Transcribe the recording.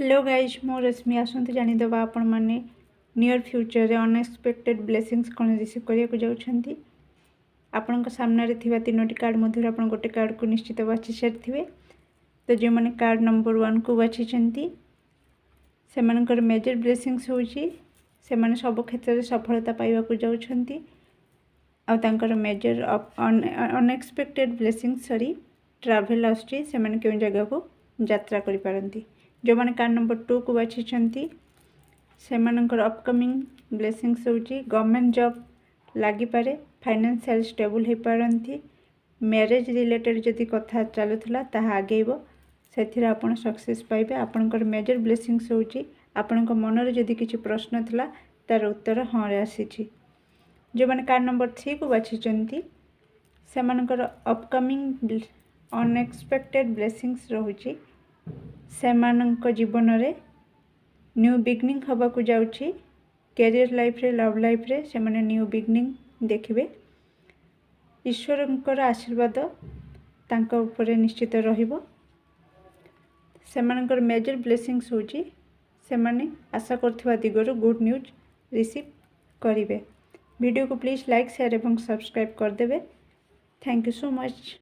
Hello guys मो रश्मि आसते जानीदे आपण मैंने नियर फ्यूचर रे अनएक्सपेक्टेड ब्लेसिंग्स कौन रिसीव करने जाऊँगी। आपण सामने थिबा तीनोटी कार्ड मध्य आप गोटे कार्ड को निश्चित बाछि सारी। तो जो मैंने कार्ड नंबर 1 को बाछि से मेजर ब्लेसिंग्स होची से माने सब क्षेत्र में सफलता पाइबा जाउछंती। आउर मेजर अनएक्सपेक्टेड ब्लेसिंग्स सरी ट्रैवल आसुची से माने केउ जगह को यात्रा करि पारंती। जो मैंने कार्ड नंबर 2 को बाछि से अपकमिंग ब्लेसिंग्स होची गवर्नमेंट जॉब लगी पारे, फाइनेंशियल स्टेबल हो पारंती, मैरिज रिलेटेड जदि कथा चलुला ताहा आगेब से आपन सक्सेस पाइबे। आपनकर मेजर ब्लेसिंग्स होची आपनक मनरे जदि किछि प्रश्न थिला तार उत्तर हाँ रे आसीछि। जो मैंने कार्ड नंबर 3 को बाछि से मानकर अपकमिंग अनएक्सपेक्टेड ब्लेसिंग्स रहुची से मानक जीवन रे न्यू बिगनिंग हवा को जाउची। कैरियर लाइफ रे, लव लाइफ रे से माने न्यू बिगनिंग देखिबे। ईश्वरंकर आशीर्वाद तांका ऊपर निश्चित रहिबो। से मानकर मेजर ब्लेसिंग्स होची से माने आशा करथिबा दिगरो गुड न्यूज रिसीव करिवे। वीडियो को प्लीज लाइक शेयर एवं सब्सक्राइब कर देबे। Thank you so much.